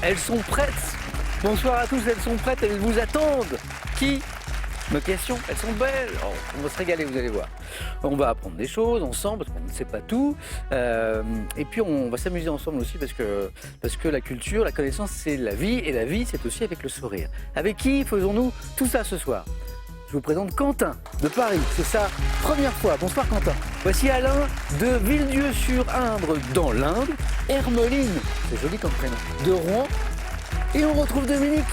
Elles sont prêtes. Bonsoir à tous, elles sont prêtes, elles vous attendent. Qui? Nos questions, elles sont belles. Oh, on va se régaler, vous allez voir. On va apprendre des choses ensemble, parce qu'on ne sait pas tout. Et puis on va s'amuser ensemble aussi, parce que la culture, la connaissance, c'est la vie. Et la vie, c'est aussi avec le sourire. Avec qui faisons-nous tout ça ce soir? Je vous présente Quentin de Paris. C'est sa première fois. Bonsoir Quentin. Voici Alain de Villedieu-sur-Indre dans l'Indre. Hermeline, c'est joli comme prénom, de Rouen. Et on retrouve Dominique,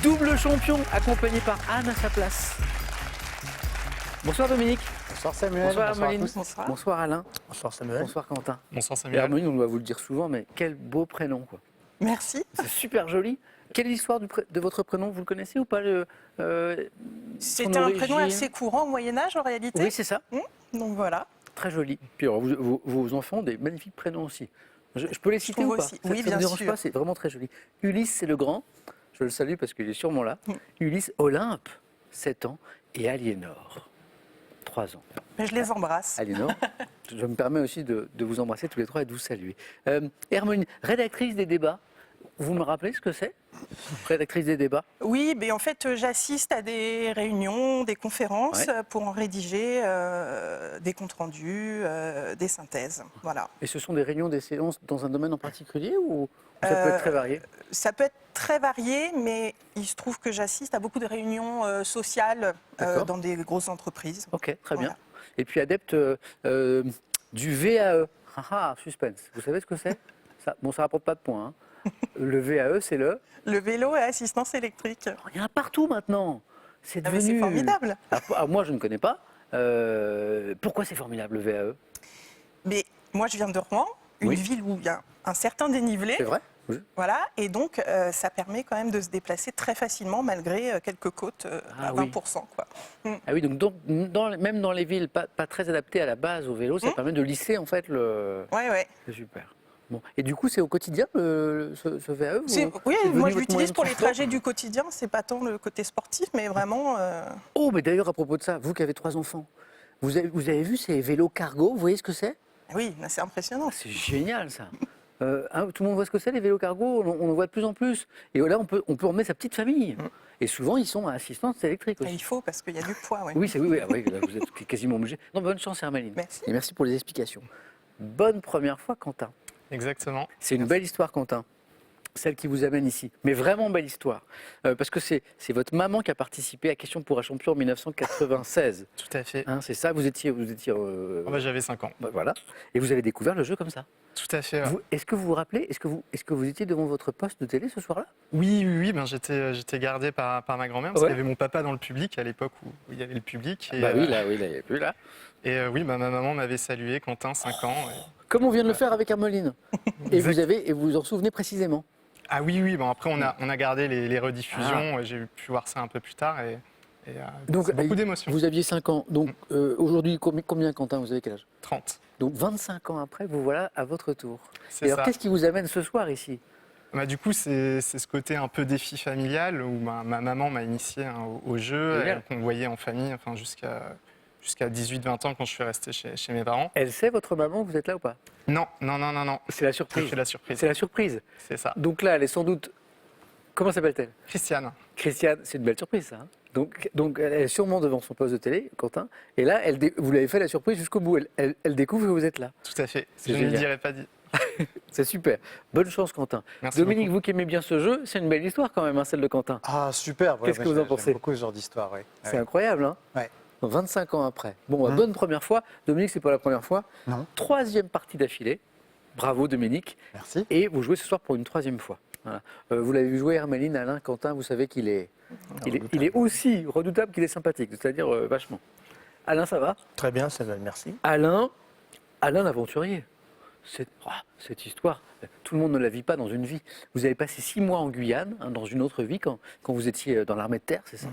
double champion, accompagné par Anne à sa place. Bonsoir Dominique. Bonsoir Samuel. Bonsoir Hermeline. Bonsoir. Bonsoir Alain. Bonsoir Samuel. Bonsoir Quentin. Bonsoir Et Samuel. Hermeline, on doit vous le dire souvent, mais quel beau prénom, quoi. Merci. C'est super joli. Quelle est l'histoire de votre prénom? Vous le connaissez ou pas C'est son un origine? prénom assez courant au Moyen-Âge en réalité. Oui, c'est ça. Donc voilà. Très joli. Puis alors, vos enfants ont des magnifiques prénoms aussi. Je peux les citer trouve ou pas? aussi. Oui, Ça bien ne dérange sûr. pas, c'est vraiment très joli. Ulysse, c'est le grand. Je le salue parce qu'il est sûrement là. Ulysse, Olympe, 7 ans. Et Aliénor, 3 ans. Mais je les embrasse. Aliénor, je me permets aussi de vous embrasser tous les trois et de vous saluer. Hermeline, rédactrice des débats. Vous me rappelez ce que c'est? Rédactrice des débats? Oui, mais en fait, j'assiste à des réunions, des conférences pour en rédiger des comptes rendus, des synthèses. Voilà. Et ce sont des réunions, des séances dans un domaine en particulier ou ça peut être très varié? Ça peut être très varié, mais il se trouve que j'assiste à beaucoup de réunions sociales D'accord. dans des grosses entreprises. Ok, très bien. Voilà. Et puis adepte du VAE. Ah, suspense. Vous savez ce que c'est? Bon, ça rapporte pas de points. Hein. Le VAE, c'est le... Le vélo et assistance électrique. Il y en a partout maintenant. C'est Ah, mais devenu... c'est formidable. Moi, je ne connais pas. Pourquoi c'est formidable, le VAE? Mais moi, je viens de Rouen, une Oui. ville où il y a un certain dénivelé. C'est vrai? Oui. Voilà, et donc ça permet quand même de se déplacer très facilement malgré quelques côtes à oui. 20%. Quoi. Ah oui, donc même dans les villes pas très adaptées à la base au vélo, ça permet de lisser en fait le... Ouais. C'est super. Bon. Et du coup, c'est au quotidien ce VAE? Oui, c'est devenu moi je votre l'utilise moyen de pour les transport trajets du quotidien, c'est pas tant le côté sportif, mais vraiment... Oh, mais d'ailleurs, à propos de ça, vous qui avez 3 enfants, vous avez vu ces vélos cargo? Vous voyez ce que c'est? Oui, c'est impressionnant. C'est génial ça. Tout le monde voit ce que c'est les vélos cargo, on en voit de plus en plus. Et là, on peut emmener sa petite famille. Et souvent, ils sont à assistance électrique Et aussi. il faut, parce qu'il y a du poids. Ouais. Oui, là, vous êtes quasiment obligé. Non, bonne chance, Hermeline. Merci. Et merci pour les explications. Bonne première fois, Quentin. Exactement. C'est une belle histoire, Quentin. Celle qui vous amène ici. Mais vraiment belle histoire. Parce que c'est votre maman qui a participé à Question pour un champion en 1996. Tout à fait. Hein, c'est ça, vous étiez J'avais 5 ans. voilà. Et vous avez découvert le jeu comme ça. Tout à fait. Ouais. Est-ce que vous vous rappelez, est-ce que vous étiez devant votre poste de télé ce soir-là? Oui. J'étais gardé par ma grand-mère parce Ouais. qu'il y avait mon papa dans le public à l'époque où il y avait le public. Et, Oui, là, il n'y a plus là. Et ma maman m'avait salué, Quentin, 5 ans. Comme on vient de le faire avec Hermeline. Et vous en souvenez précisément? Ah oui. Bon, après, on a gardé les rediffusions. J'ai pu voir ça un peu plus tard. Donc, c'est beaucoup d'émotions. Vous aviez 5 ans. Donc aujourd'hui, combien, Quentin? Vous avez quel âge? 30. Donc 25 ans après, vous voilà à votre tour. C'est Et alors, ça. qu'est-ce qui vous amène ce soir ici? Du coup, c'est ce côté un peu défi familial où ma maman m'a initié au jeu, Génial. qu'on voyait en famille jusqu'à 18-20 ans quand je suis resté chez mes parents. Elle sait, votre maman, que vous êtes là ou pas? Non. C'est la surprise. C'est la surprise. C'est la surprise. C'est ça. Donc là, elle est sans doute... Comment s'appelle-t-elle? Christiane. Christiane, c'est une belle surprise, ça. Hein. Donc elle est sûrement devant son poste de télé, Quentin. Et là, vous l'avez fait la surprise jusqu'au bout. Elle découvre que vous êtes là. Tout à fait. C'est Je ne le génial. dirai pas dit. C'est super. Bonne chance, Quentin. Merci Dominique, beaucoup. vous qui aimez bien ce jeu, c'est une belle histoire quand même, hein, celle de Quentin. Ah, super. Qu'est-ce que vous en pensez? J'aime beaucoup ce genre d'histoire, oui. C'est incroyable, hein? Ouais. 25 ans après. Bon, bonne première fois. Dominique, c'est pas la première fois. Non. 3e partie d'affilée. Bravo, Dominique. Merci. Et vous jouez ce soir pour une 3e fois. Voilà. Vous l'avez vu jouer, Hermeline, Alain, Quentin, vous savez qu'il est, il est aussi redoutable qu'il est sympathique, c'est-à-dire vachement. Alain, ça va? Très bien, Samuel, merci. Alain l'aventurier. Cette histoire, tout le monde ne la vit pas dans une vie. Vous avez passé 6 mois en Guyane, hein, dans une autre vie, quand vous étiez dans l'armée de terre, c'est ça?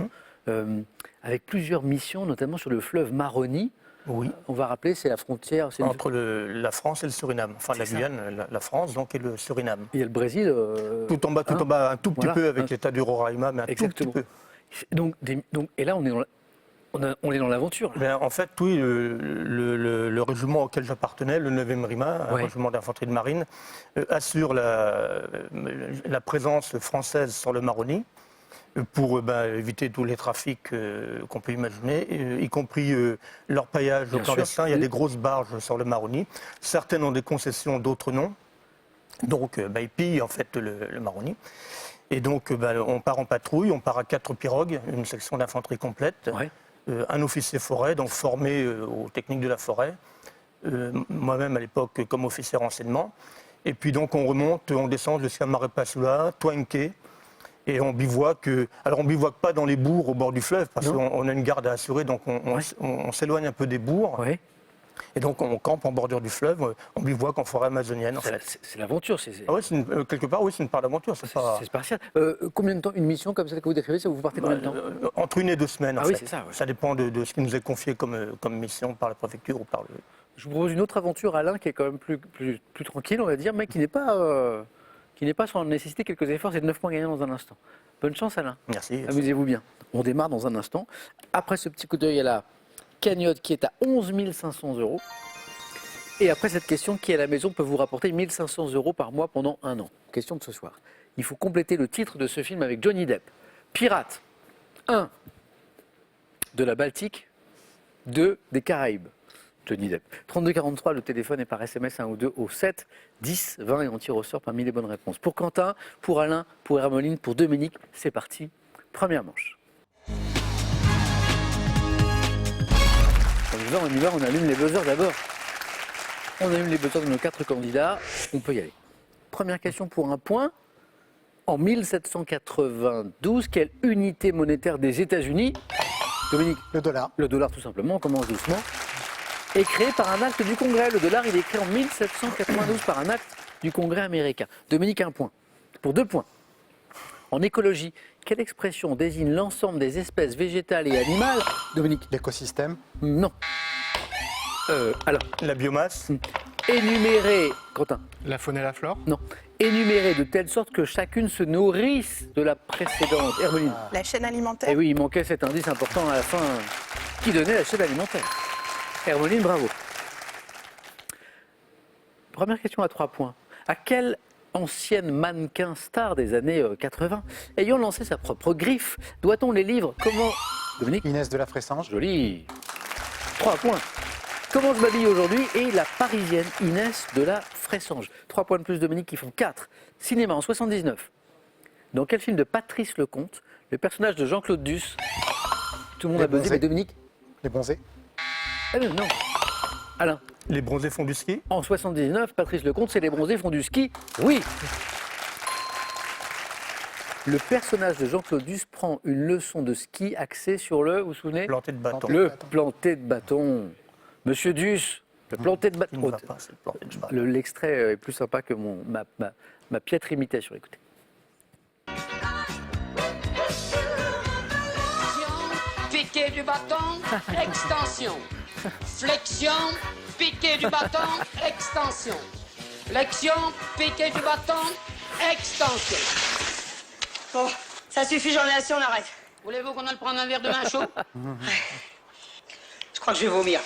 Avec plusieurs missions, notamment sur le fleuve Maroni. Oui. On va rappeler, c'est la frontière. C'est Entre la France et le Suriname. Enfin, la C'est ça. Guyane, la France, donc, et le Suriname. Il y a le Brésil. Tout en bas, un tout petit Voilà. peu avec l'état du Roraima, mais un Exactement. tout petit peu. Et là, on est On est dans l'aventure. Là. En fait, oui, le régiment auquel j'appartenais, le 9e RIMA, un Ouais. régiment d'infanterie de marine, assure la présence française sur le Maroni pour éviter tous les trafics qu'on peut imaginer, y compris leur paillage Bien clandestin. sûr. Il y a des grosses barges sur le Maroni. Certaines ont des concessions, d'autres non. Donc, ils pillent en fait le Maroni. Et donc, on part en patrouille, on part à 4 pirogues, une section d'infanterie complète. Ouais. Un officier forêt, donc formé aux techniques de la forêt, moi-même à l'époque comme officier renseignement. Et puis donc on remonte, on descend jusqu'à Marepassoula, Toinke, et on bivouaque. Alors on bivouaque pas dans les bourgs au bord du fleuve, parce qu'on a une garde à assurer, donc on s'éloigne un peu des bourgs. Ouais. Et donc on campe en bordure du fleuve, on bivouaque en forêt amazonienne. En fait. C'est l'aventure. Ah ouais, quelque part, oui, c'est une part d'aventure. C'est pas... spartiate. Combien de temps, une mission comme celle que vous décrivez, ça vous partez combien de temps? Entre 1 et 2 semaines. En Ah oui, fait. c'est ça, ouais. Ça dépend de ce qui nous est confié comme mission par la préfecture ou par le. Je vous propose une autre aventure, Alain, qui est quand même plus tranquille, on va dire, mais qui n'est pas sans nécessiter quelques efforts. C'est 9 points gagnants dans un instant. Bonne chance, Alain. Merci. Amusez-vous bien. On démarre dans un instant. Après ce petit coup d'œil à la cagnotte qui est à 11 500 €. Et après cette question, qui à la maison peut vous rapporter 1 500 € par mois pendant un an? Question de ce soir. Il faut compléter le titre de ce film avec Johnny Depp. Pirate. 1. De la Baltique. 2. Des Caraïbes. Johnny Depp. 3243, le téléphone est par SMS 1 ou 2 au 7 10 20 et on tire au sort parmi les bonnes réponses. Pour Quentin, pour Alain, pour Hermeline, pour Dominique, c'est parti. Première manche. On y va, on allume les buzzers d'abord. On allume les buzzers de nos 4 candidats. On peut y aller. Première question pour un point. En 1792, quelle unité monétaire des États-Unis, Dominique? Le dollar. Le dollar, tout simplement, on commence doucement, est créé par un acte du Congrès. Le dollar, il est créé en 1792 par un acte du Congrès américain. Dominique, un point. Pour 2 points. En écologie, quelle expression désigne l'ensemble des espèces végétales et animales, Dominique? L'écosystème. Non. Alors, La biomasse. énumérer, Quentin? La faune et la flore. Non. Énumérer de telle sorte que chacune se nourrisse de la précédente. Hermeline? La chaîne alimentaire. Eh oui, il manquait cet indice important à la fin qui donnait la chaîne alimentaire. Hermeline, bravo. Première question à 3 points. À quelle ancienne mannequin star des années 80, ayant lancé sa propre griffe, doit-on les livres? Comment... Dominique? Inès de la Fressange. Joli. 3 points. Comment se babille aujourd'hui et la parisienne Inès de la Fressange? 3 points de plus, Dominique, qui font 4. Cinéma en 79. Dans quel film de Patrice Lecomte, le personnage de Jean-Claude Duss, tout le monde Les a buzzé, Bronzés. mais Dominique? Les bronzés. Ah non, non. Alain, Les bronzés font du ski. en 79, Patrice Lecomte, c'est les bronzés font du ski? Oui. Le personnage de Jean-Claude Duss prend une leçon de ski axée sur le, vous vous souvenez? Planté de bâton. Le planté de bâton. Monsieur Duss, le planté de Il ne va bâton. pas, c'est le planté de bâton. L'extrait est plus sympa que ma piètre imitation. Écoutez. Piqué du bâton, extension. Flexion, piqué du bâton, extension. Flexion, piqué du bâton, extension. Bon, ça suffit, j'en ai assez, on arrête. Voulez-vous qu'on aille prendre un verre de vin chaud? Je crois que je vais vomir.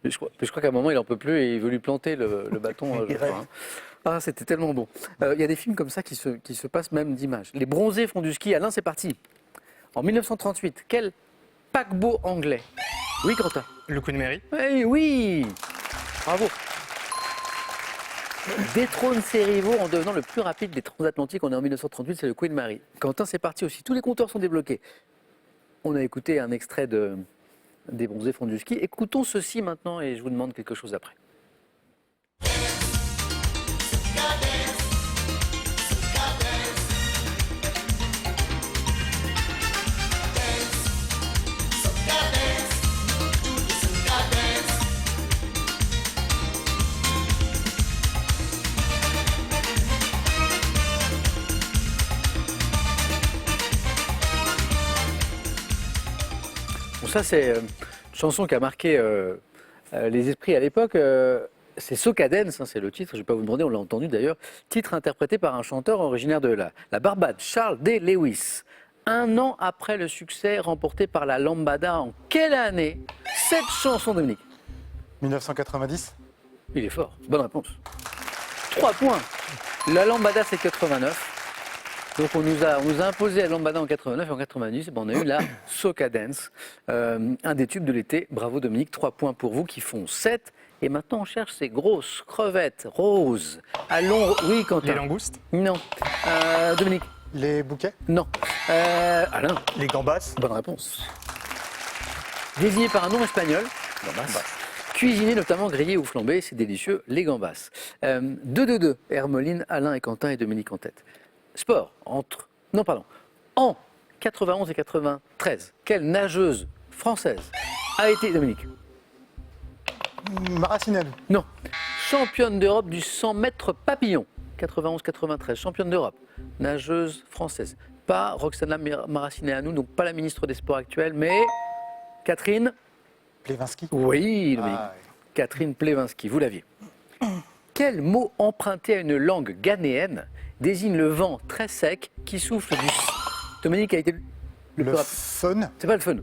Je crois qu'à un moment, il n'en peut plus et il veut lui planter le bâton. je crois, hein. Ah, c'était tellement bon. Il y a des films comme ça qui se passent même d'images. Les bronzés font du ski. Alain, c'est parti. En 1938, quel paquebot anglais? Oui, Quentin? Le Queen Mary. Oui, oui. Bravo. Détrône ses rivaux en devenant le plus rapide des transatlantiques. On est en 1938, c'est le Queen Mary. Quentin, c'est parti aussi. Tous les compteurs sont débloqués. On a écouté un extrait des bronzés font du ski. Écoutons ceci maintenant et je vous demande quelque chose après. Bon, ça, c'est une chanson qui a marqué les esprits à l'époque. C'est Soca Dance, hein, c'est le titre, je ne vais pas vous demander, on l'a entendu d'ailleurs. Titre interprété par un chanteur originaire de la Barbade, Charles D. Lewis. Un an après le succès remporté par la Lambada, en quelle année cette chanson, Dominique? 1990. Il est fort. Bonne réponse. 3 points. La Lambada, c'est 89. Donc on nous a imposé la Lambada en 89 et en 90. On a eu la Soca Dance, un des tubes de l'été. Bravo Dominique, 3 points pour vous qui font 7. Et maintenant on cherche ces grosses crevettes roses. Allons, oui Quentin. Les langoustes. Non. Dominique. Les bouquets. Non. Alain. Les gambas. Bonne réponse. Désigné par un nom espagnol. Gambas. Cuisiné notamment grillé ou flambé, c'est délicieux, les gambas. 2-2-2, Hermeline, Alain et Quentin et Dominique en tête. Sport, en 91 et 93, quelle nageuse française a été, Dominique? Maracineanu. Non. Championne d'Europe du 100 mètres papillon, 91-93, championne d'Europe, nageuse française. Pas Roxana Maracineanu, donc pas la ministre des Sports actuelle, mais Catherine. Plevinski. Oui, Dominique. Ah, ouais. Catherine Plevinski, vous l'aviez. Quel mot emprunté à une langue ghanéenne désigne le vent très sec qui souffle du... Dominique a été le Le plus rapide. faune. C'est pas le fun.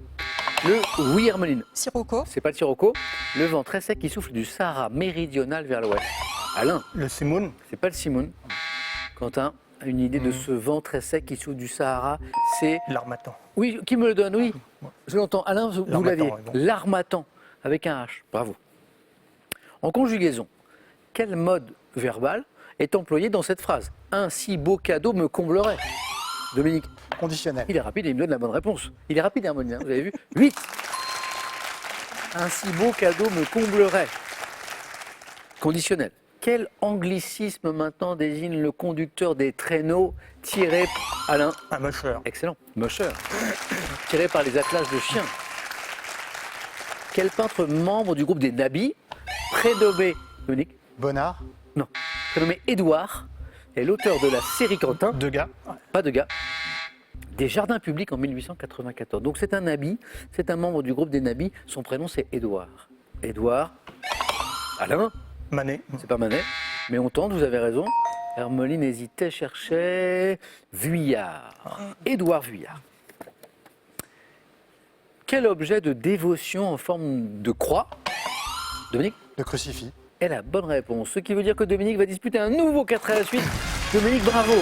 Le oui, Hermeline. Sirocco. C'est pas le sirocco. Le vent très sec qui souffle du Sahara méridional vers l'ouest. Alain, Le simoun. c'est pas le Simone. Quentin a une idée de ce vent très sec qui souffle du Sahara. C'est... L'harmattan. Oui, qui me le donne? Oui, je l'entends. Alain, vous L'harmattan, l'aviez. oui, bon. L'harmattan, avec un H. Bravo. En conjugaison, quel mode verbal est employé dans cette phrase? Un si beau cadeau me comblerait. Dominique, Conditionnel. il est rapide et il me donne la bonne réponse. Il est rapide, Hermeline, vous avez vu? 8. Un si beau cadeau me comblerait. Conditionnel. Quel anglicisme maintenant désigne le conducteur des traîneaux tirés... Alain, Un musher. excellent. Musher. Tiré par les attelages de chiens. Quel peintre membre du groupe des Nabis, prénommé, Dominique, Bonnard. non, prénommé Édouard, est l'auteur de la série Quentin, Degas. pas de gars, des Jardins publics en 1894. Donc c'est un Nabi, c'est un membre du groupe des Nabis, son prénom c'est Édouard. Édouard, Alain, Manet. c'est pas Manet, mais on tente, vous avez raison. Hermeline hésitait, cherchait Vuillard. Édouard Vuillard. Quel objet de dévotion en forme de croix, Dominique, Le crucifix. est la bonne réponse. Ce qui veut dire que Dominique va disputer un nouveau 4 à la suite. Dominique, bravo.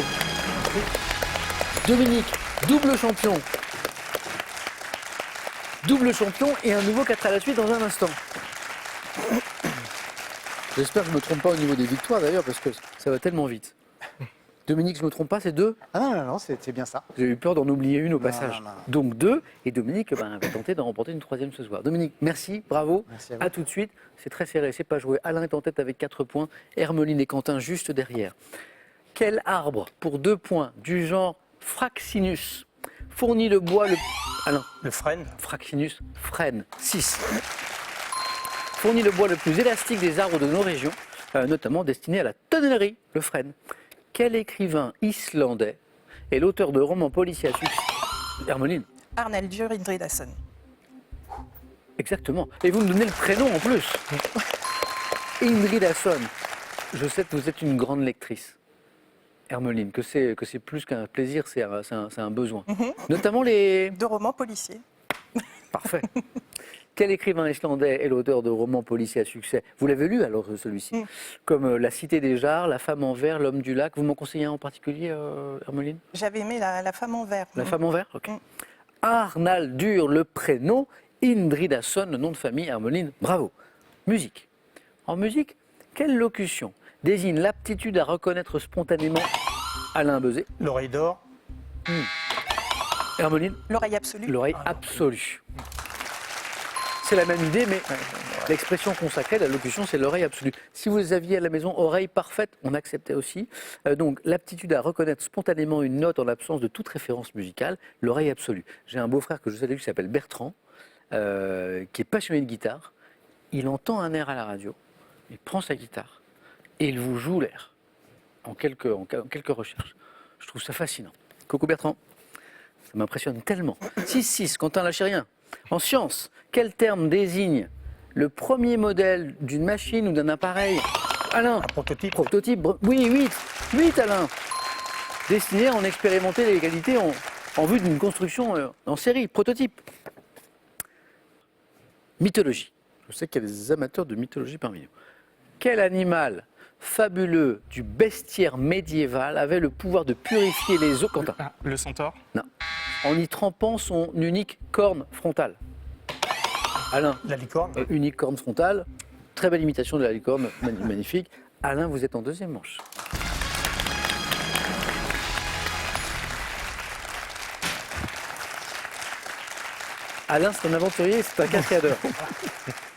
Dominique, double champion. Double champion et un nouveau 4 à la suite dans un instant. J'espère que je ne me trompe pas au niveau des victoires d'ailleurs, parce que ça va tellement vite. Dominique, je ne me trompe pas, c'est 2. Ah non, non, non, c'est bien ça. J'ai eu peur d'en oublier une au passage. non, non. Donc 2, et Dominique va tenter d'en remporter une 3e ce soir. Dominique, merci, bravo. Merci à vous. À tout de suite. C'est très serré, c'est pas joué. Alain est en tête avec 4 points, Hermeline et Quentin juste derrière. Quel arbre, pour 2 points, du genre Fraxinus, fournit le bois le... Alain, Le frêne. Fraxinus, frêne, 6. Fournit le bois le plus élastique des arbres de nos régions, notamment destiné à la tonnellerie, le frêne. Quel écrivain islandais est l'auteur de romans policiers à succès? Hermeline, Arnaldur Indridason. exactement. Et vous me donnez le prénom en plus. Indridason. Je sais que vous êtes une grande lectrice. Hermeline, que c'est plus qu'un plaisir, c'est un besoin. Notamment les... De romans policiers. Parfait. Quel écrivain islandais est l'auteur de romans policiers à succès? Vous l'avez lu alors celui-ci? Comme La Cité des Jarres, La Femme en verre, L'Homme du lac. Vous m'en conseillez un en particulier, Hermeline? J'avais aimé la femme en verre. La Femme en verre, ok. Arnaldur, le prénom, Indridason, le nom de famille, Hermeline, bravo. Musique. En musique, quelle locution désigne l'aptitude à reconnaître spontanément Alain Bezet? L'oreille d'or. Hermeline, L'oreille absolue. l'oreille absolue. C'est la même idée, mais l'expression consacrée, la locution, c'est l'oreille absolue. Si vous aviez à la maison oreille parfaite, on acceptait aussi. Donc, l'aptitude à reconnaître spontanément une note en l'absence de toute référence musicale, l'oreille absolue. J'ai un beau-frère que je salue qui s'appelle Bertrand, qui est passionné de guitare. Il entend un air à la radio, il prend sa guitare et il vous joue l'air en quelques recherches. Je trouve ça fascinant. Coucou Bertrand, ça m'impressionne tellement. 6-6, Quentin Lachérien. En sciences, quel terme désigne le premier modèle d'une machine ou d'un appareil? Alain, Prototype. prototype, oui, 8 Alain. Destiné à en expérimenter les qualités en vue d'une construction en série, prototype. Mythologie. Je sais qu'il y a des amateurs de mythologie parmi nous. Quel animal fabuleux du bestiaire médiéval avait le pouvoir de purifier les eaux, Quentin? Le centaure. Non. En y trempant son unique corne frontale. Alain, La licorne. unique corne frontale. Très belle imitation de la licorne, magnifique. Alain, vous êtes en deuxième manche. Alain, c'est un aventurier, c'est un cascadeur.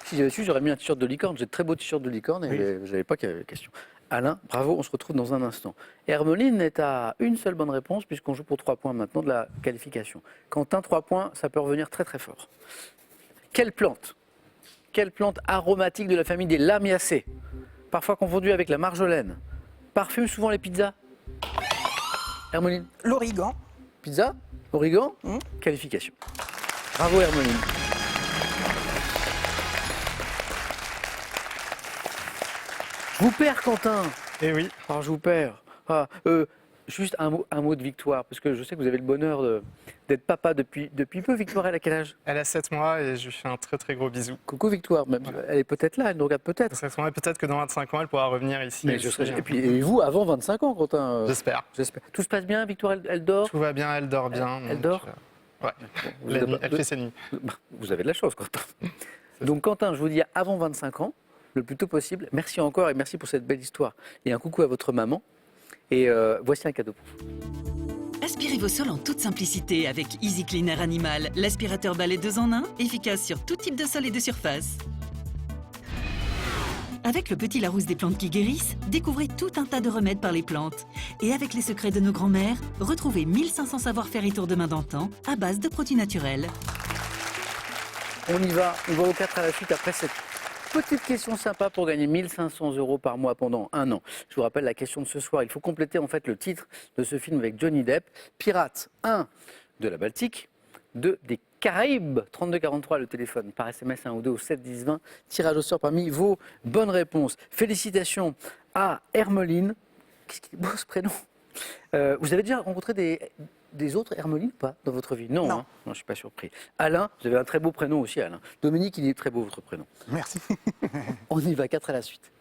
Si j'avais su, j'aurais mis un t-shirt de licorne. J'ai de très beaux t-shirts de licorne et je n'avais pas question. Alain, bravo, on se retrouve dans un instant. Hermeline est à une seule bonne réponse puisqu'on joue pour 3 points maintenant de la qualification. Quentin, 3 points, ça peut revenir très très fort. Quelle plante aromatique de la famille des lamiacées, parfois confondue avec la marjolaine, parfume souvent les pizzas? Hermeline, L'origan. pizza, origan, qualification. Bravo Hermeline. Je vous perds Quentin. Eh oui. Alors je vous perds. Juste un mot de Victoire, parce que je sais que vous avez le bonheur d'être papa depuis peu. Victoire, elle a quel âge? Elle a 7 mois et je lui fais un très très gros bisou. Coucou Victoire, elle est peut-être là, elle nous regarde peut-être. 7 mois et peut-être que dans 25 ans, elle pourra revenir ici. Mais aussi, et puis et vous, avant 25 ans, Quentin J'espère. J'espère. Tout se passe bien, Victoire, elle dort? Tout va bien, elle dort bien. Elle donc, dort ouais. Vous La êtes- nuit, elle fait ses nuits. Vous avez de la chance, Quentin. Donc Quentin, je vous dis avant 25 ans, le plus tôt possible. Merci encore et merci pour cette belle histoire. Et un coucou à votre maman. Et voici un cadeau pour vous. Aspirez vos sols en toute simplicité avec Easy Cleaner Animal, l'aspirateur balai 2 en 1, efficace sur tout type de sol et de surface. Avec le petit Larousse des plantes qui guérissent, découvrez tout un tas de remèdes par les plantes. Et avec les secrets de nos grands-mères, retrouvez 1500 savoir-faire et tours de main d'antan à base de produits naturels. On y va, on va au 4 à la suite après cette petite question sympa pour gagner 1500 € par mois pendant 1 an. Je vous rappelle la question de ce soir. Il faut compléter en fait le titre de ce film avec Johnny Depp. Pirates 1 de la Baltique, 2 des Caraïbes, 3243 le téléphone, par SMS 1 ou 2 au 7 10 20. Tirage au sort parmi vos bonnes réponses. Félicitations à Hermeline. Qu'est-ce qu'il est beau ce prénom. Vous avez déjà rencontré des autres Hermelines ou pas dans votre vie? Non, Non. hein. Non, je ne suis pas surpris. Alain, vous avez un très beau prénom aussi, Alain. Dominique, il est très beau votre prénom. Merci. On y va, 4 à la suite.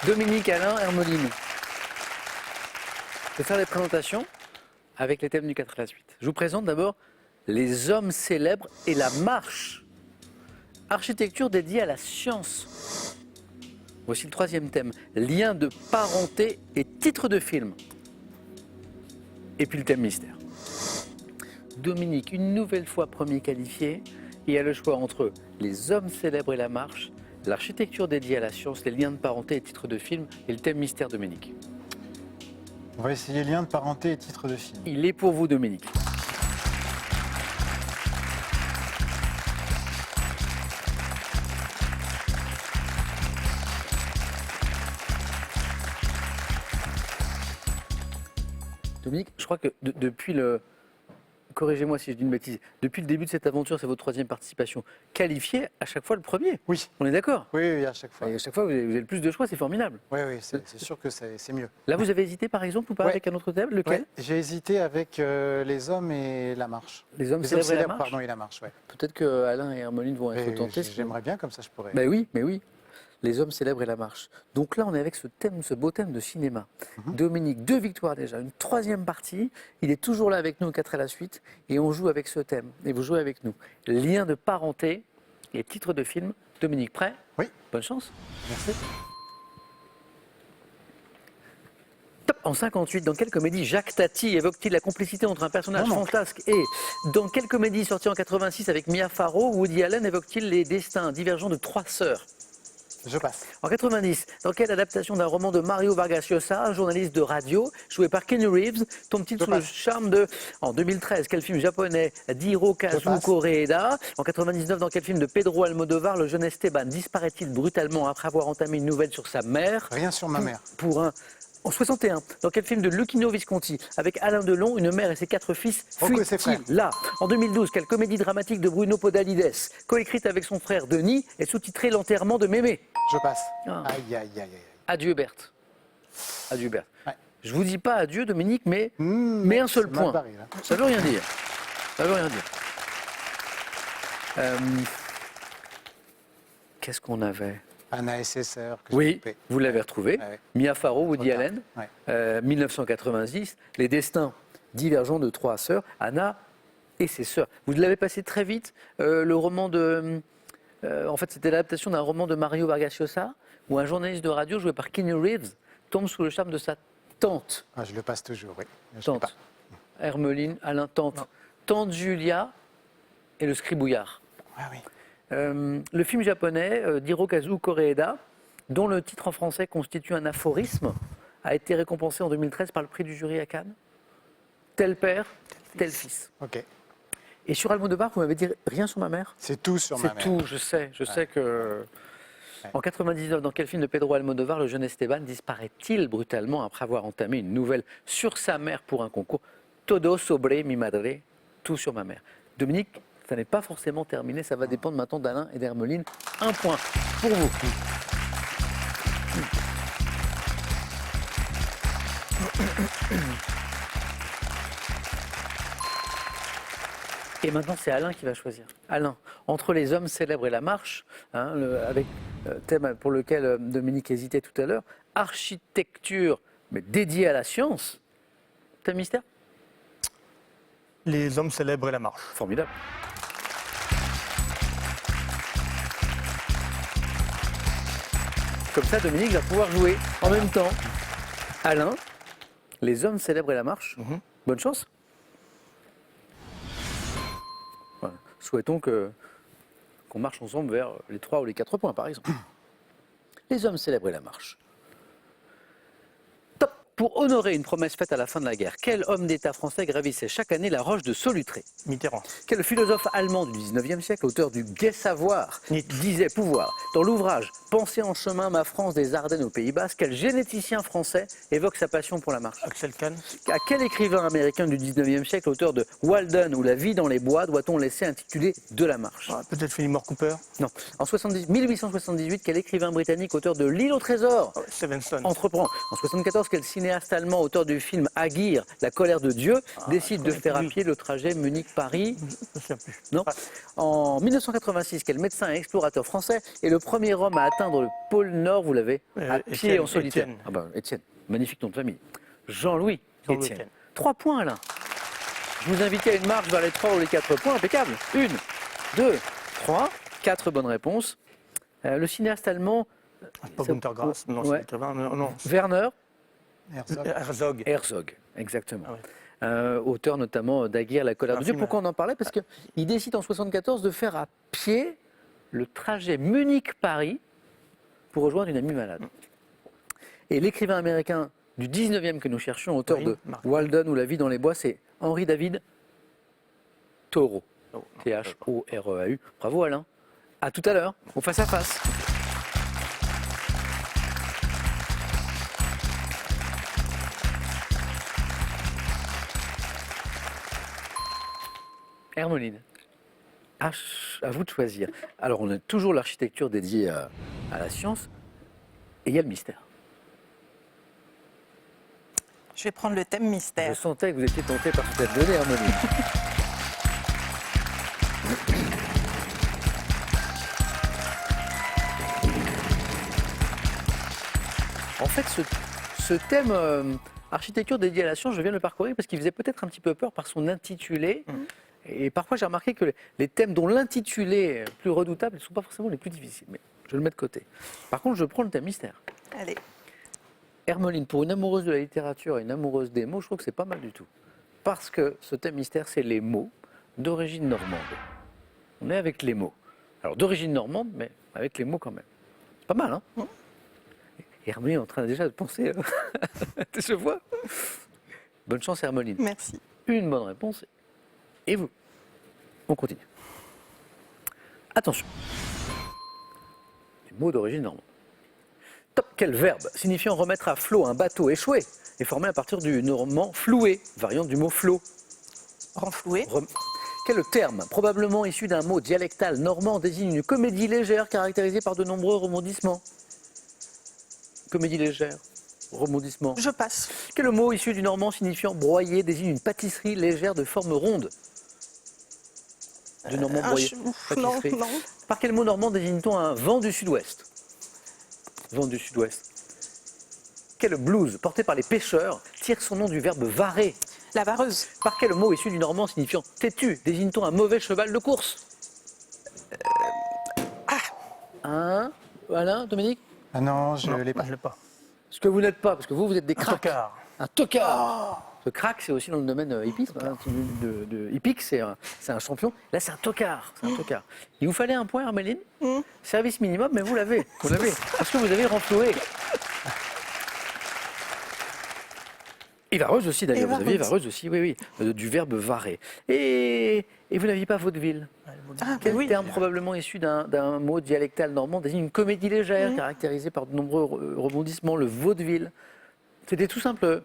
Dominique, Alain, Hermeline. Je vais faire les présentations avec les thèmes du 4 à la suite. Je vous présente d'abord les hommes célèbres et la marche. Architecture dédiée à la science. Voici le 3e thème, lien de parenté et titre de film. Et puis le thème mystère. Dominique, une nouvelle fois premier qualifié, il a le choix entre les hommes célèbres et la marche, l'architecture dédiée à la science, les liens de parenté et titre de film, et le thème mystère, Dominique. On va essayer lien de parenté et titre de film. Il est pour vous, Dominique. Dominique, je crois que depuis le... Corrigez-moi si je dis une bêtise. Depuis le début de cette aventure, c'est votre 3e participation. Qualifié à chaque fois le premier. Oui. On est d'accord? Oui, oui, à chaque fois. Et à chaque fois, vous avez le plus de choix, c'est formidable. Oui, oui, c'est sûr que c'est mieux. Là, vous avez hésité par exemple ou pas Ouais. avec un autre thème? Lequel? Ouais, j'ai hésité avec les hommes et la marche. Les hommes Les hommes célèbres et la célèbres, marche. pardon, et la marche, ouais. Peut-être que Alain et Hermeline vont être Et tentés. J'aimerais bien, comme ça je pourrais. Ben oui, mais oui. Les hommes célèbres et la marche. Donc là, on est avec ce thème, ce beau thème de cinéma. Dominique, 2 victoires déjà, une 3e partie. Il est toujours là avec nous au 4 à la suite et on joue avec ce thème. Et vous jouez avec nous. Lien de parenté et titre de film. Dominique, prêt? Oui. Bonne chance. Merci. Top. En 58, dans quelle comédie Jacques Tati évoque-t-il la complicité entre un personnage fantasque et dans quelle comédie sortie en 86 avec Mia Farrow, Woody Allen évoque-t-il les destins divergents de 3 sœurs? Je passe. En 90, dans quelle adaptation d'un roman de Mario Vargas Llosa, journaliste de radio, joué par Kenny Reeves, tombe-t-il sous le charme de... En 2013, quel film japonais d'Hirokazu Koreeda? En 99, dans quel film de Pedro Almodovar, le jeune Esteban disparaît-il brutalement après avoir entamé une nouvelle sur sa mère? Rien sur ma mère. En 61, dans quel film de Luchino Visconti, avec Alain Delon, une mère et ses 4 fils Rocco et ses frères. fuient-ils là? En 2012, quelle comédie dramatique de Bruno Podalides, coécrite avec son frère Denis, et sous-titrée L'enterrement de Mémé? Je passe. Ah. Aïe, aïe, aïe, aïe. Adieu Berthe. Adieu Berthe. Ouais. Je vous dis pas adieu, Dominique, mais un seul c'est mal point. barré, là. Ça veut rien dire. Ça veut rien dire. Qu'est-ce qu'on avait? Anna SSR. que j'ai Oui, coupé. vous l'avez retrouvé. Ouais, ouais. Mia Farrow, Woody Trop tard. Allen, Ouais. 1986. Les destins divergents de trois sœurs, Anna et ses sœurs. Vous l'avez passé très vite. Le roman de... en fait, c'était l'adaptation d'un roman de Mario Vargas Llosa, où un journaliste de radio joué par Keanu Reeves tombe sous le charme de sa tante. Ah, je le passe toujours, oui. Je sais Tante. pas. Hermeline, Alain, tante. Non. Tante Julia et le scribouillard. Ah oui. Le film japonais d'Hirokazu Koreeda, dont le titre en français constitue un aphorisme, a été récompensé en 2013 par le prix du jury à Cannes. Tel père, tel fils. Ok. Et sur Almodovar, vous m'avez dit rien sur ma mère? C'est tout sur ma C'est mère. tout, je sais. Je sais que... Ouais. En 99, dans quel film de Pedro Almodovar le jeune Esteban disparaît-il brutalement après avoir entamé une nouvelle sur sa mère pour un concours? Todo sobre mi madre, tout sur ma mère. Dominique, ça n'est pas forcément terminé, ça va dépendre maintenant d'Alain et d'Hermeline. Un point pour vous. Et maintenant, c'est Alain qui va choisir. Alain, entre les hommes célèbres et la marche, hein, avec thème pour lequel Dominique hésitait tout à l'heure, architecture, mais dédiée à la science, t'as un mystère? Les hommes célèbres et la marche. Formidable. Comme ça, Dominique va pouvoir jouer en même temps. Alain, les hommes célèbres et la marche, bonne chance. Voilà. Souhaitons qu'on marche ensemble vers les 3 ou les 4 points, par exemple. Les hommes célèbres et la marche. Top. Pour honorer une promesse faite à la fin de la guerre, quel homme d'État français gravissait chaque année la roche de Solutré? Mitterrand. Quel philosophe allemand du 19e siècle, auteur du Gai Savoir, Nietzsche. disait pouvoir, dans l'ouvrage Penser en chemin, ma France des Ardennes aux Pays Basques, quel généticien français évoque sa passion pour la marche? Axel Kahn. À quel écrivain américain du 19e siècle, auteur de Walden ou La vie dans les bois, doit-on laisser intituler De la marche? Ah, peut-être Fillmore Cooper. Non. En 1878, quel écrivain britannique, auteur de L'île au trésor, Oh, Stevenson. entreprend? En 74, quel cinéaste allemand, auteur du film Aguirre, La colère de Dieu, décide de connais faire à plus. pied le trajet Munich-Paris? Je ne me souviens plus. Non. En 1986, quel médecin et explorateur français est le premier homme à atteindre le pôle Nord, vous l'avez, à pied Étienne, en solitaire? Étienne. Ah ben, Étienne, magnifique nom de famille. Jean-Louis Jean-Louis Étienne. Étienne. 3 points, Alain. Je vous invite à une marche vers les 3 ou les 4 points, impeccable. 1, 2, 3, 4 bonnes réponses. Le cinéaste allemand... Pas ça- Guntergrass. Non, Ouais. c'est l'écrivain. Non. Werner Herzog. Herzog. Herzog, exactement. Ah ouais. Auteur notamment d'Aguirre, La colère Un de Dieu. film. Pourquoi on en parlait? Parce qu'il décide en 1974 de faire à pied le trajet Munich-Paris pour rejoindre une amie malade. Et l'écrivain américain du 19e que nous cherchions, auteur de Mark. Walden ou La vie dans les bois, c'est Henry David Thoreau. Oh, non. T-H-O-R-E-A-U. Bravo Alain. À tout à l'heure, au face à face. Hermeline, à vous de choisir. Alors, on a toujours l'architecture dédiée à la science, et il y a le mystère. Je vais prendre le thème Je mystère. sentais que vous étiez tenté par cette donnée, Hermeline. En fait, ce thème architecture dédiée à la science, je viens de le parcourir parce qu'il faisait peut-être un petit peu peur par son intitulé. Et parfois, j'ai remarqué que les thèmes dont l'intitulé est plus redoutable ne sont pas forcément les plus difficiles. Mais je le mets de côté. Par contre, je prends le thème mystère. Allez. Hermeline, pour une amoureuse de la littérature et une amoureuse des mots, je trouve que c'est pas mal du tout. Parce que ce thème mystère, c'est les mots d'origine normande. On est avec les mots. Alors d'origine normande, mais avec les mots quand même. C'est pas mal, hein? Et Hermeline est en train déjà de penser. Je vois. Bonne chance, Hermeline. Merci. Une bonne réponse. Et vous? On continue. Attention. Les mots d'origine normande. Top, quel verbe signifiant remettre à flot un bateau échoué est formé à partir du normand flouer, variante du mot flot. Renfloué. Quel terme, probablement issu d'un mot dialectal normand, désigne une comédie légère caractérisée par de nombreux rebondissements? Comédie légère. rebondissement. Je passe. Quel mot issu du normand signifiant broyer désigne une pâtisserie légère de forme ronde? Du normand broyer. Non, Pâtisserie. non. Par quel mot normand désigne-t-on un vent du sud-ouest? Vent du sud-ouest. Quel blues porté par les pêcheurs tire son nom du verbe varer? La vareuse. Par quel mot issu du normand signifiant têtu désigne-t-on un mauvais cheval de course? Alain, Dominique? Ah non, je Non, l'ai pas. je l'ai pas. Ce que vous n'êtes pas, parce que vous êtes des Un cracks. tocard. Un tocard. Le crack, c'est aussi dans le domaine hippisme. Hein, de hippique, c'est un champion. Là, c'est un tocard. C'est un tocard. Il vous fallait un point, Hermeline? Service minimum, mais vous l'avez. Vous l'avez. Parce que vous avez renfloué. Et vareuse aussi, d'ailleurs. Et Vous aviez vareuse. vareuse aussi, oui, oui. Du verbe varer. Et vous n'aviez pas vaudeville. Ah, Quel oui. terme probablement issu d'un mot dialectal normand désigne une comédie légère caractérisée par de nombreux rebondissements, le vaudeville? C'était tout simple,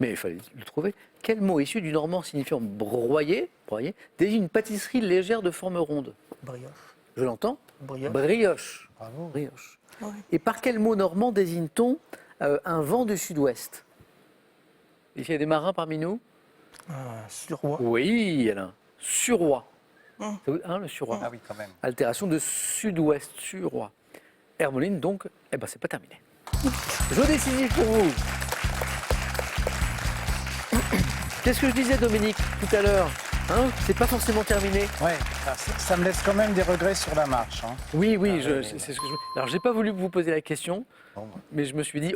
mais il fallait le trouver. Quel mot issu du normand signifiant broyer désigne une pâtisserie légère de forme ronde? Brioche. Je l'entends? Brioche. Brioche. Bravo. Brioche. Ouais. Et par quel mot normand désigne-t-on un vent du sud-ouest? Il y a des marins parmi nous? Suroît. Oui, Alain. Suroît. Le suroît. Ah oui, quand même. Altération de sud-ouest, suroît. Hermeline, donc, c'est pas terminé. Jeu décisif pour vous. Qu'est-ce que je disais, Dominique, tout à l'heure? C'est pas forcément terminé. Ouais, ça me laisse quand même des regrets sur la marche. Hein. Oui, oui. c'est ce que je... Alors, j'ai pas voulu vous poser la question, Bon, bah. mais je me suis dit,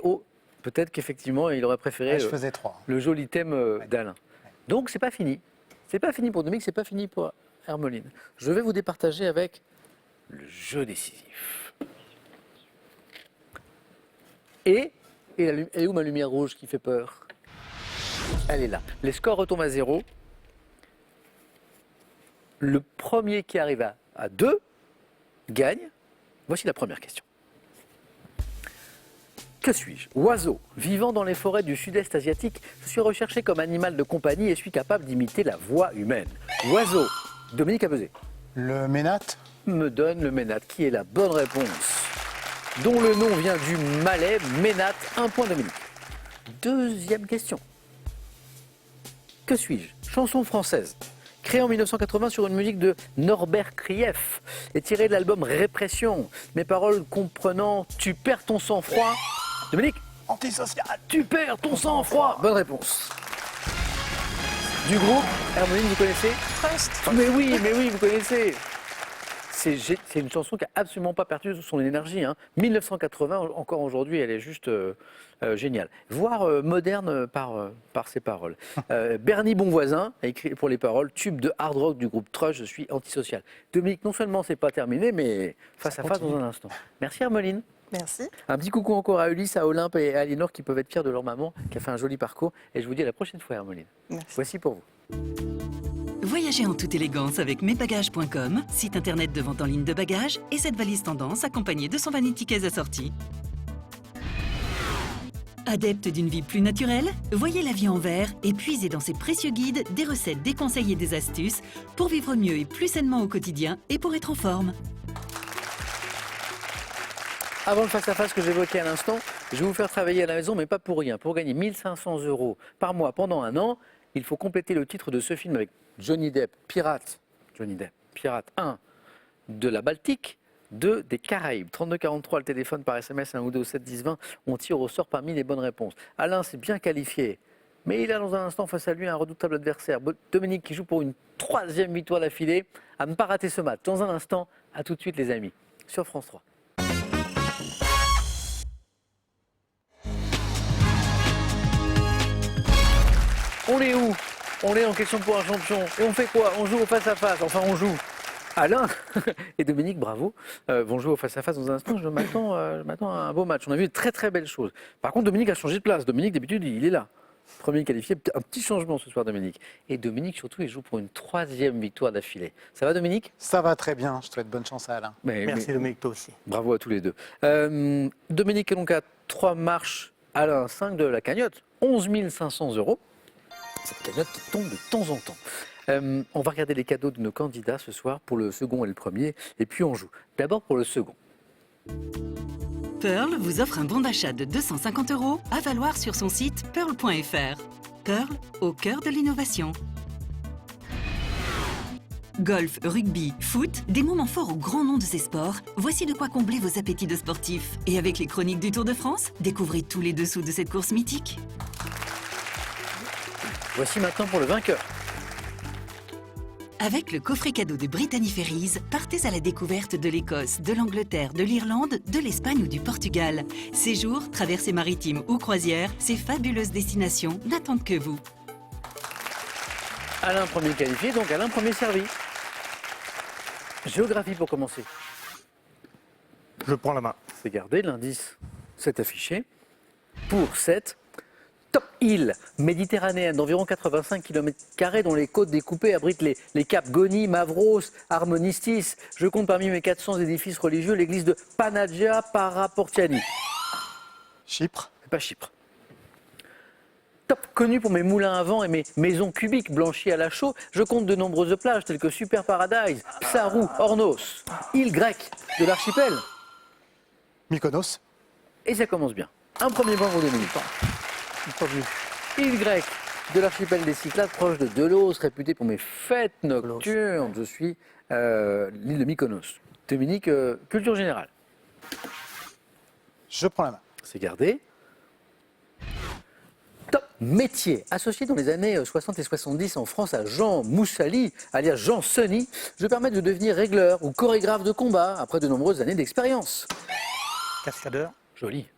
peut-être qu'effectivement, il aurait préféré Ouais, je faisais 3. le joli thème d'Alain. Donc, c'est pas fini. C'est pas fini pour Dominique, c'est pas fini pour Hermeline. Je vais vous départager avec le jeu décisif. Et elle est où ma lumière rouge qui fait peur? Elle est là. Les scores retombent à 0. Le premier qui arrive à 2 gagne. Voici la première question. Que suis-je? Oiseau, vivant dans les forêts du sud-est asiatique, je suis recherché comme animal de compagnie et suis capable d'imiter la voix humaine. Oiseau, Dominique a pesé. Le ménate? Me donne le ménate, qui est la bonne réponse. Dont le nom vient du malais, ménate, 1 point Dominique. Deuxième question. Que suis-je? Chanson française, créée en 1980 sur une musique de Norbert Krief et tirée de l'album Répression. Mes paroles comprenant « Tu perds ton sang-froid ». Dominique? Antisocial. Tu perds ton sang-froid. Bonne réponse. Du groupe, Hermeline, vous connaissez? Trust. Mais oui, vous connaissez. C'est une chanson qui n'a absolument pas perdu son énergie. 1980, encore aujourd'hui, elle est juste géniale. Voire moderne par ses paroles. Bernie Bonvoisin a écrit pour les paroles « Tube de hard rock du groupe Trush, je suis antisocial ». Dominique, non seulement c'est pas terminé, mais face à face dans un instant. Merci Hermeline. Merci. Un petit coucou encore à Ulysse, à Olympe et à Aliénor qui peuvent être fiers de leur maman qui a fait un joli parcours. Et je vous dis à la prochaine fois Hermeline. Merci. Voici pour vous. Voyagez en toute élégance avec mesbagages.com, site internet de vente en ligne de bagages et cette valise tendance accompagnée de son vanity case assorti. Adepte d'une vie plus naturelle, voyez la vie en vert et puisez dans ses précieux guides des recettes, des conseils et des astuces pour vivre mieux et plus sainement au quotidien et pour être en forme. Avant le face-à-face que j'évoquais à l'instant, je vais vous faire travailler à la maison, mais pas pour rien. Pour gagner 1 500 € par mois pendant 1 an, il faut compléter le titre de ce film avec Johnny Depp, pirate 1 de la Baltique, 2 des Caraïbes. 3243 le téléphone par SMS, 1 ou 2 au 7 10 20. On tire au sort parmi les bonnes réponses. Alain s'est bien qualifié, mais il a dans un instant face à lui un redoutable adversaire. Dominique qui joue pour une 3e victoire d'affilée. À ne pas rater ce match. Dans un instant, à tout de suite les amis, sur France 3. On est où? On est en question pour un champion. Et on fait quoi? On joue au face-à-face. Enfin, on joue. Alain et Dominique, bravo, vont jouer au face-à-face dans un instant. Je m'attends à un beau match. On a vu de très très belles choses. Par contre, Dominique a changé de place. Dominique, d'habitude, il est là. Premier qualifié. Un petit changement ce soir, Dominique. Et Dominique, surtout, il joue pour une 3e victoire d'affilée. Ça va, Dominique? Ça va très bien. Je souhaite bonne chance à Alain. Merci Dominique, toi aussi. Bravo à tous les deux. Dominique est donc à 3 marches. Alain, 5 de la cagnotte. 11 500 €. Cette cagnotte qui tombe de temps en temps. On va regarder les cadeaux de nos candidats ce soir pour le second et le premier, et puis on joue. D'abord pour le second. Pearl vous offre un bon d'achat de 250 € à valoir sur son site pearl.fr. Pearl, au cœur de l'innovation. Golf, rugby, foot, des moments forts au grand nom de ces sports, voici de quoi combler vos appétits de sportifs. Et avec les chroniques du Tour de France, découvrez tous les dessous de cette course mythique. Voici maintenant pour le vainqueur. Avec le coffret cadeau de Brittany Ferries, partez à la découverte de l'Écosse, de l'Angleterre, de l'Irlande, de l'Espagne ou du Portugal. Séjours, traversées maritimes ou croisières, ces fabuleuses destinations n'attendent que vous. Alain premier qualifié, donc Alain premier servi. Géographie pour commencer. Je prends la main. C'est gardé, l'indice c'est affiché. Pour 7, top île méditerranéenne d'environ 85 km² dont les côtes découpées abritent les caps Goni, Mavros, Armonistis. Je compte parmi mes 400 édifices religieux l'église de Panagia Paraportiani. Chypre. C'est pas Chypre. Top connu pour mes moulins à vent et mes maisons cubiques blanchies à la chaux, je compte de nombreuses plages telles que Super Paradise, Psarou, Ornos, île grecque de l'archipel. Mykonos. Et ça commence bien. Un premier point pour Dominique. Pas vu. Île grecque de l'archipel des Cyclades, proche de Delos, réputée pour mes fêtes nocturnes. Je suis l'île de Mykonos. Dominique, culture générale. Je prends la main. C'est gardé. Top métier. Associé dans les années 60 et 70 en France à Jean Moussali, alias Jean Sonny, je permets de devenir régleur ou chorégraphe de combat après de nombreuses années d'expérience. Cascadeur. Joli.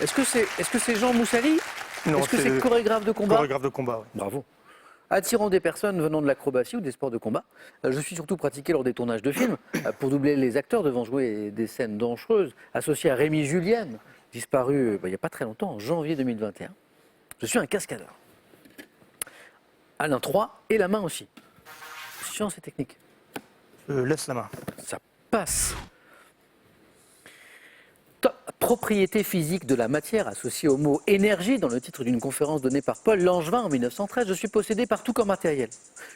Est-ce que c'est Jean Moussali? Non, Est-ce que c'est chorégraphe de combat? Chorégraphe de combat, oui. Bravo. Attirant des personnes venant de l'acrobatie ou des sports de combat, je suis surtout pratiqué lors des tournages de films pour doubler les acteurs devant jouer des scènes dangereuses, associé à Rémi Julienne, disparu il n'y a pas très longtemps, en janvier 2021. Je suis un cascadeur. Alain 3 et la main aussi. Science et technique. Je laisse la main. Ça passe. Top. Propriété physique de la matière associée au mot énergie dans le titre d'une conférence donnée par Paul Langevin en 1913, je suis possédé par tout corps matériel.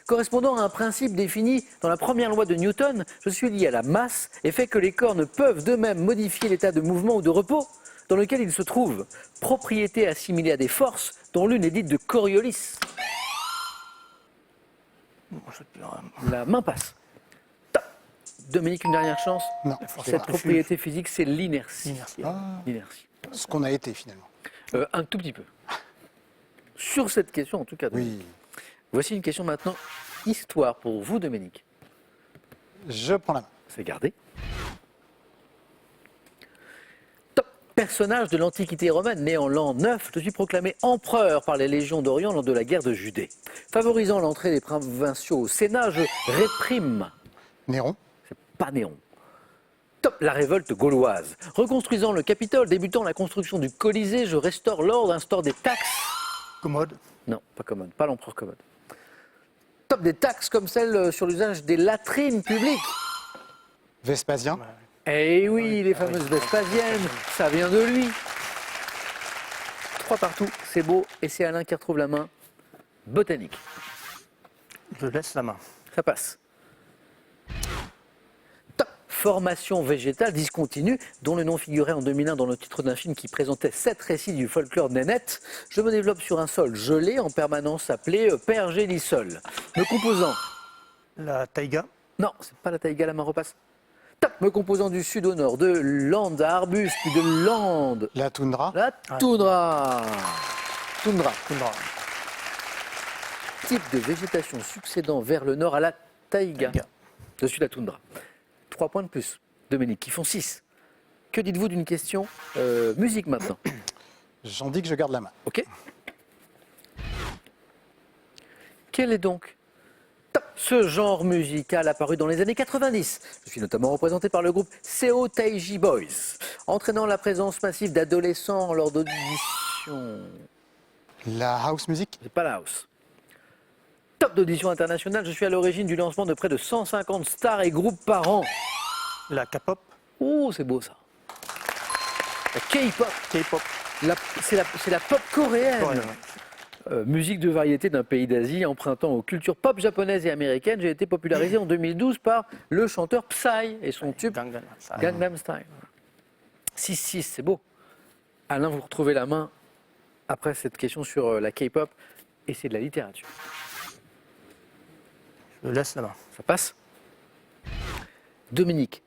Correspondant à un principe défini dans la première loi de Newton, je suis lié à la masse et fait que les corps ne peuvent d'eux-mêmes modifier l'état de mouvement ou de repos dans lequel ils se trouvent. Propriété assimilée à des forces dont l'une est dite de Coriolis. La main passe. Top. Dominique, une dernière chance. Non. Cette propriété physique, c'est l'inertie. L'inertie. L'inertie. Ce qu'on a été finalement. Un tout petit peu. Sur cette question, en tout cas. Oui. Voici une question maintenant, histoire pour vous, Dominique. Je prends la main. C'est gardé. Top. Personnage de l'Antiquité romaine, né en l'an 9, je suis proclamé empereur par les légions d'Orient lors de la guerre de Judée. Favorisant l'entrée des provinciaux au Sénat, je réprime. Néron. C'est pas Néron. Top, la révolte gauloise. Reconstruisant le Capitole, débutant la construction du Colisée, je restaure l'ordre, instaure des taxes. Commode. Non, pas Commode, pas l'empereur Commode. Top, des taxes comme celle sur l'usage des latrines publiques. Vespasien. Eh oui, les fameuses Vespasiennes, ça vient de lui. 3 partout, c'est beau, et c'est Alain qui retrouve la main. Botanique, Je laisse la main. ça passe. Top. Formation végétale discontinue, dont le nom figurait en 2001 dans le titre d'un film qui présentait 7 récits du folklore nénette. Je me développe sur un sol gelé en permanence appelé pergélisol. Me composant. La taïga. Non, c'est pas la taïga, la main repasse. Top. Me composant du sud au nord de landes à arbustes, puis de landes. La toundra. La toundra. Toundra. Toundra. Type de végétation succédant vers le nord à la taïga. Taïga. Je suis la toundra. 3 points de plus, Dominique, qui font 6. Que dites-vous d'une question musique maintenant? J'en dis que je garde la main. Ok. Quel est donc ce genre musical apparu dans les années 90? Je suis notamment représenté par le groupe Seo Taiji Boys, entraînant la présence massive d'adolescents lors d'auditions. La house music. C'est pas la house. Top d'audition internationale, je suis à l'origine du lancement de près de 150 stars et groupes par an. La K-pop. Oh, c'est beau ça. La K-pop. K-pop. C'est la pop coréenne. Coréenne. musique de variété d'un pays d'Asie empruntant aux cultures pop japonaises et américaines. J'ai été popularisé en 2012 par le chanteur Psy et son tube Gangnam Style. 6-6, c'est beau. Alain, vous retrouvez la main après cette question sur la K-pop et c'est de la littérature. Je laisse la main. Ça passe? Dominique.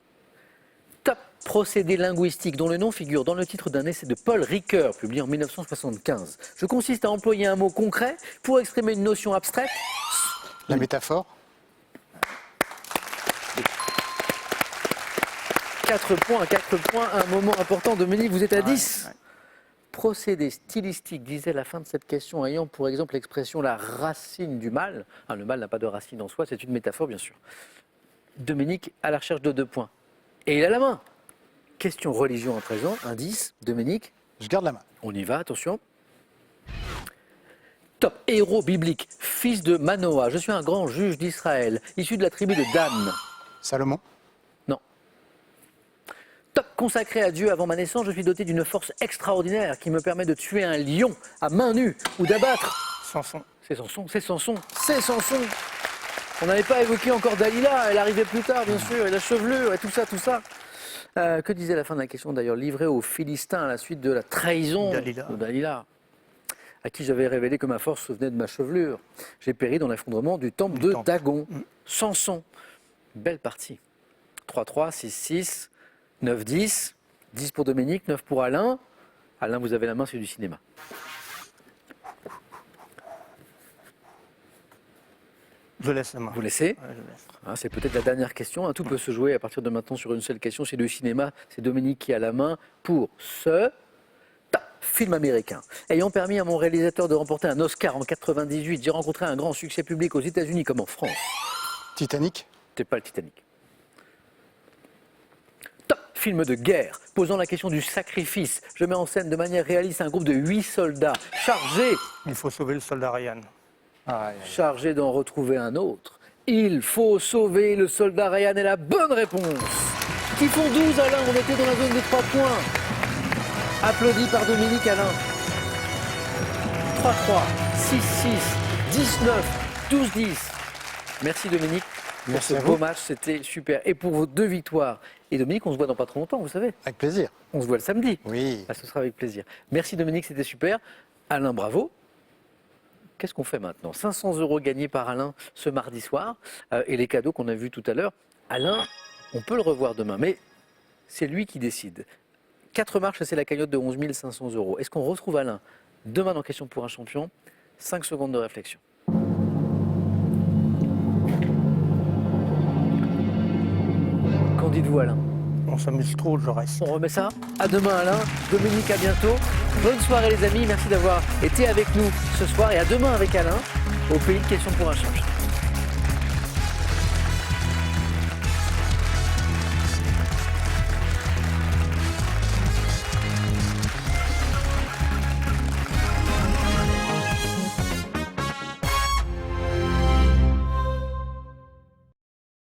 Top procédé linguistique dont le nom figure dans le titre d'un essai de Paul Ricoeur, publié en 1975. Je consiste à employer un mot concret pour exprimer une notion abstraite. La métaphore. 4 points, un moment important. Dominique, vous êtes à 10. Ouais. Procédé stylistique, disait la fin de cette question, ayant pour exemple l'expression la racine du mal. Le mal n'a pas de racine en soi, c'est une métaphore bien sûr. Dominique à la recherche de 2 points. Et il a la main. Question religion à présent, indice. Dominique, Je garde la main. on y va, attention. Top, héros biblique, fils de Manoah. Je suis un grand juge d'Israël, issu de la tribu de Dan. Salomon. Non. Top, consacré à Dieu avant ma naissance, je suis doté d'une force extraordinaire qui me permet de tuer un lion à main nue ou d'abattre. Samson. C'est Samson, c'est Samson, c'est Samson. On n'avait pas évoqué encore Dalila, elle arrivait plus tard bien sûr, et la chevelure et tout ça, tout ça. Que disait la fin de la question d'ailleurs? Livré aux Philistins à la suite de la trahison Dalila. de Dalila, à qui j'avais révélé que ma force venait de ma chevelure. J'ai péri dans l'effondrement du temple de Dagon. Samson. Belle partie. 3-3, 6-6, 9-10. 10 pour Dominique, 9 pour Alain. Alain, vous avez la main, c'est du cinéma. Je laisse la main. Vous laissez? Ouais, je laisse. C'est peut-être la dernière question. Tout peut se jouer à partir de maintenant sur une seule question. C'est du cinéma. C'est Dominique qui a la main pour ce film américain. Ayant permis à mon réalisateur de remporter un Oscar en 98, j'ai rencontré un grand succès public aux États-Unis comme en France. Titanic. C'est pas le Titanic. Top film de guerre, posant la question du sacrifice. Je mets en scène de manière réaliste un groupe de 8 soldats chargés Il faut sauver le soldat Ryan. chargé d'en retrouver un autre. Il faut sauver le soldat Ryan est la bonne réponse. Qui font 12, Alain, on était dans la zone des 3 points. Applaudi par Dominique, Alain. 3-3, 6-6, 19, 12-10. Merci Dominique pour Merci ce à beau vous. match, c'était super. Et pour vos 2 victoires. Et Dominique, on se voit dans pas trop longtemps, vous savez. Avec plaisir. On se voit le samedi. Oui. Ce sera avec plaisir. Merci Dominique, c'était super. Alain, bravo. Qu'est-ce qu'on fait maintenant? 500 € gagnés par Alain ce mardi soir et les cadeaux qu'on a vus tout à l'heure. Alain, on peut le revoir demain, mais c'est lui qui décide. 4 marches, c'est la cagnotte de 11 500 €. Est-ce qu'on retrouve Alain demain dans Question pour un champion? 5 secondes de réflexion. Qu'en dites-vous Alain? On s'amuse trop, je reste. On remet ça. À demain Alain. Dominique, à bientôt. Bonne soirée les amis. Merci d'avoir été avec nous ce soir. Et à demain avec Alain au pays de Questions pour un champion.